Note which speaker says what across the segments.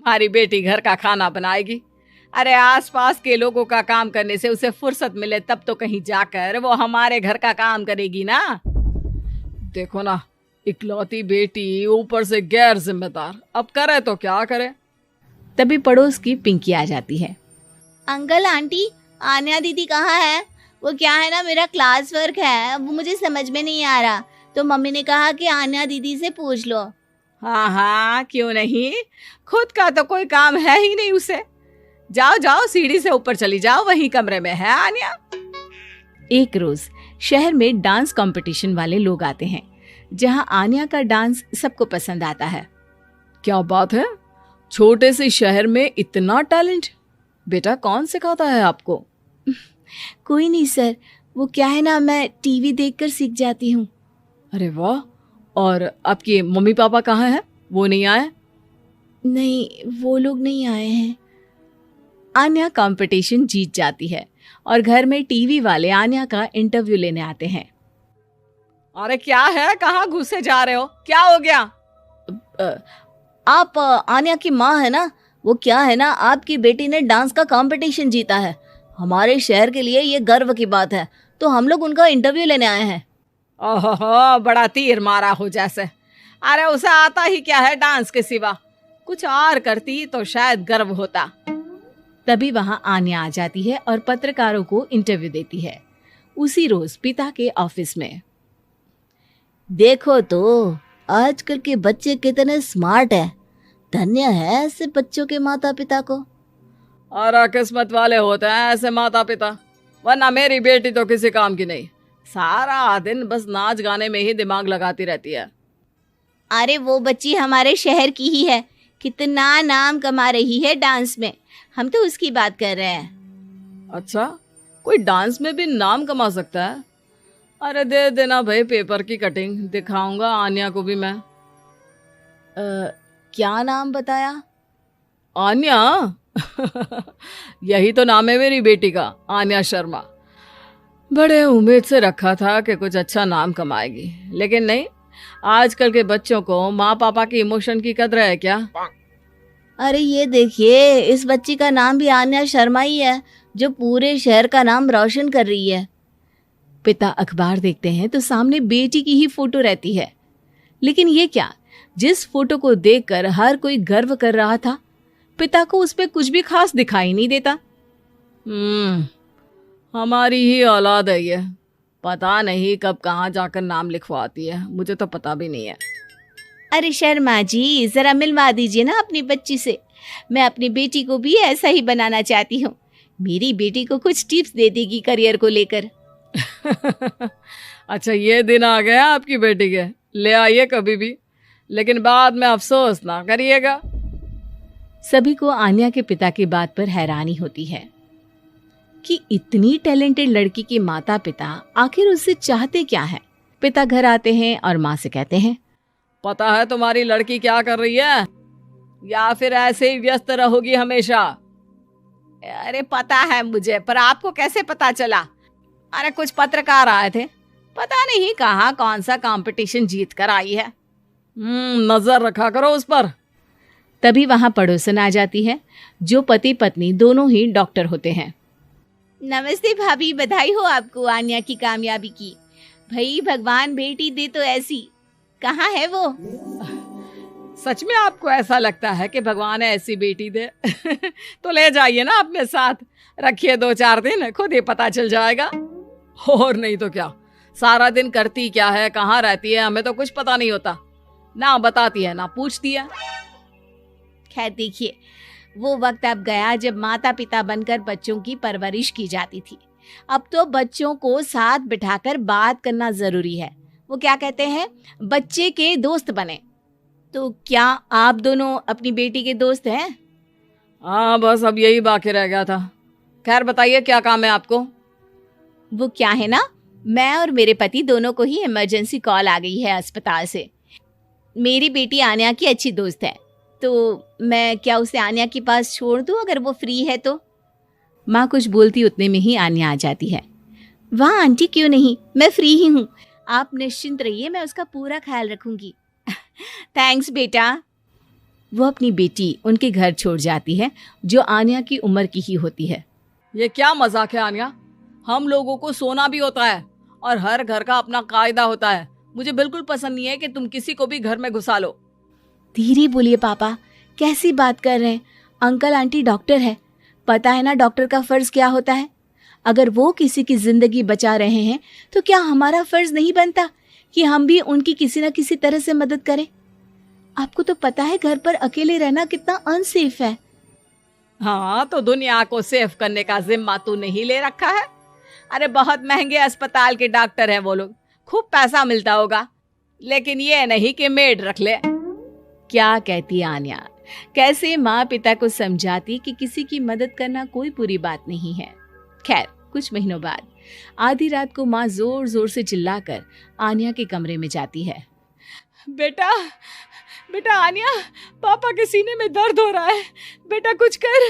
Speaker 1: हमारी बेटी घर का खाना बनाएगी। अरे आसपास के लोगों का काम करने से उसे फुर्सत मिले तब तो कहीं जाकर वो हमारे घर का काम करेगी ना। देखो ना, इकलौती बेटी, ऊपर से गैर जिम्मेदार, अब करे तो क्या करे।
Speaker 2: तभी पड़ोस की पिंकी आ जाती है।
Speaker 3: अंकल आंटी, आन्या दीदी कहाँ है? वो क्या है ना, मेरा क्लास वर्क है, वो मुझे समझ में नहीं आ रहा, तो मम्मी ने कहा कि आन्या दीदी से पूछ लो।
Speaker 1: हाँ हाँ, क्यों नहीं, खुद का तो कोई काम है ही नहीं उसे। जाओ जाओ, सीढ़ी से ऊपर चली जाओ, वही कमरे में है आन्या।
Speaker 2: एक रोज शहर में डांस कंपटीशन वाले लोग आते हैं, जहां आन्या का डांस सबको पसंद आता है।
Speaker 1: क्या बात है, छोटे से शहर में इतना टैलेंट। बेटा कौन सिखाता है आपको?
Speaker 3: कोई नहीं सर, वो क्या है ना, मैं टीवी देखकर सीख जाती हूँ।
Speaker 1: अरे वाह, और आपके मम्मी पापा कहाँ हैं? वो नहीं आए?
Speaker 3: नहीं, वो लोग नहीं आए हैं।
Speaker 2: आन्या कंपटीशन जीत जाती है और घर में टीवी वाले आन्या का इंटरव्यू लेने आते हैं।
Speaker 1: अरे क्या है, कहाँ घुसे जा रहे हो, क्या हो गया?
Speaker 3: आप आन्या की माँ है ना? वो क्या है ना, आपकी बेटी ने डांस का कंपटीशन जीता है। हमारे शहर के लिए ये गर्व की बात है, तो हम लोग उनका इंटरव्यू लेने आए हैं।
Speaker 1: ओहो, बड़ा तीर मारा हो जैसे। अरे उसे आता ही क्या है डांस के सिवा, कुछ और करती तो शायद गर्व होता।
Speaker 2: तभी वहां आन्या आ जाती है और पत्रकारों को इंटरव्यू देती है। उसी रोज पिता के ऑफिस में।
Speaker 3: देखो तो आजकल के बच्चे कितने स्मार्ट हैं। धन्य है ऐसे बच्चों के माता पिता को।
Speaker 1: और किस्मत वाले होते हैं ऐसे माता पिता, वरना मेरी बेटी तो किसी काम की नहीं, सारा दिन बस नाच गाने में ही दिमाग लगाती रहती है।
Speaker 3: अरे वो बच्ची हमारे शहर की ही है, कितना नाम कमा रही है डांस में, हम तो उसकी बात कर रहे हैं।
Speaker 1: अच्छा, कोई डांस में भी नाम कमा सकता है? अरे दे देना भाई पेपर की कटिंग, दिखाऊंगा आन्या को भी मैं।
Speaker 3: क्या नाम बताया?
Speaker 1: आन्या? यही तो नाम है मेरी बेटी का, आन्या शर्मा। बड़े उम्मीद से रखा था कि कुछ अच्छा नाम कमाएगी, लेकिन नहीं। आजकल के बच्चों को माँ पापा की इमोशन की कदर है क्या?
Speaker 3: अरे ये देखिए, इस बच्ची का नाम भी आन्या शर्मा ही है, जो पूरे शहर का नाम रोशन कर रही है।
Speaker 2: पिता अखबार देखते हैं तो सामने बेटी की ही फोटो रहती है। लेकिन ये क्या, जिस फोटो को देखकर हर कोई गर्व कर रहा था, पिता को उस पे कुछ भी खास दिखाई नहीं देता।
Speaker 1: हमारी ही औलाद है ये, पता नहीं कब कहाँ जाकर नाम लिखवाती है, मुझे तो पता भी नहीं है।
Speaker 3: अरे शर्मा जी, जरा मिलवा दीजिए ना अपनी बच्ची से, मैं अपनी बेटी को भी ऐसा ही बनाना चाहती हूँ। मेरी बेटी को कुछ टिप्स दे देगी करियर को लेकर।
Speaker 1: अच्छा, ये दिन आ गया आपकी बेटी के, ले आइए कभी भी, लेकिन बाद में अफसोस ना करिएगा।
Speaker 2: सभी को आन्या के पिता की बात पर हैरानी होती है कि इतनी टैलेंटेड लड़की के माता पिता आखिर उससे चाहते क्या है। पिता घर आते हैं और माँ से कहते हैं,
Speaker 1: पता है तुम्हारी लड़की क्या कर रही है, या फिर ऐसे ही व्यस्त रहोगी हमेशा? अरे पता है मुझे, पर आपको कैसे पता चला? अरे कुछ पत्रकार आए थे, पता नहीं कहाँ कौन सा कंपटीशन जीत कर आई है। नजर रखा करो उस पर।
Speaker 2: तभी वहां पड़ोसन आ जाती है, जो पति पत्नी दोनों ही डॉक्टर होते हैं।
Speaker 3: नमस्ते भाभी, बधाई हो आपको आन्या की कामयाबी की। भाई भगवान बेटी दे तो ऐसी। कहाँ है वो?
Speaker 1: सच में आपको ऐसा लगता है कि भगवान ऐसी बेटी दे? तो ले जाइए ना अपने साथ, रखिए 2-4 दिन, खुद ही पता चल जाएगा। और नहीं तो क्या, सारा दिन करती क्या है, कहाँ रहती है, हमें तो कुछ पता नहीं होता, ना बताती है ना पूछती है।
Speaker 3: खैर देखिए, वो वक्त अब गया जब माता पिता बनकर बच्चों की परवरिश की जाती थी। अब तो बच्चों को साथ बिठाकर बात करना जरूरी है। वो क्या कहते हैं, बच्चे के दोस्त बने। तो क्या आप दोनों अपनी बेटी के दोस्त हैं?
Speaker 1: हाँ, बस अब यही बाकी रह गया था। खैर बताइए, क्या काम है आपको?
Speaker 3: वो क्या है ना, मैं और मेरे पति दोनों को ही इमरजेंसी कॉल आ गई है अस्पताल से। मेरी बेटी आन्या की अच्छी दोस्त है, तो मैं क्या उसे आन्या के पास छोड़ दूं अगर वो फ्री है तो?
Speaker 2: माँ कुछ बोलती उतने में ही आन्या आ जाती है।
Speaker 3: वाह आंटी, क्यों नहीं, मैं फ्री ही हूँ, आप निश्चिंत रहिए, मैं उसका पूरा ख्याल रखूंगी। थैंक्स बेटा।
Speaker 2: वो अपनी बेटी उनके घर छोड़ जाती है, जो आन्या की उम्र की ही होती है।
Speaker 1: ये क्या मजाक है आन्या? हम लोगों को सोना भी होता है और हर घर का अपना कायदा होता है। मुझे बिल्कुल पसंद नहीं है कि तुम किसी को भी घर में घुसा लो।
Speaker 2: धीरे बोलिए पापा, कैसी बात कर रहे हैं? अंकल आंटी डॉक्टर है, पता है ना डॉक्टर का फर्ज क्या होता है। अगर वो किसी की जिंदगी बचा रहे हैं तो क्या हमारा फर्ज नहीं बनता कि हम भी उनकी किसी न किसी तरह से मदद करें? आपको तो पता है घर पर अकेले रहना कितना अनसेफ है।
Speaker 1: हाँ, तो दुनिया को सेफ करने का जिम्मा तू नहीं ले रखा है? अरे बहुत महंगे अस्पताल के डॉक्टर हैं वो लोग, खूब पैसा मिलता होगा, लेकिन ये नहीं कि मेड रख ले।
Speaker 2: क्या कहती आन्या, कैसे माँ पिता को समझाती कि किसी की मदद करना कोई बुरी बात नहीं है। खैर, कुछ महीनों बाद आधी रात को माँ जोर जोर से चिल्लाकर आन्या के कमरे में जाती है।
Speaker 1: बेटा बेटा आन्या, पापा के सीने में दर्द हो रहा है, बेटा कुछ कर।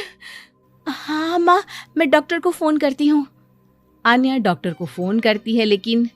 Speaker 2: हाँ माँ, मैं डॉक्टर को फोन करती हूँ। आन्या डॉक्टर को फोन करती है, लेकिन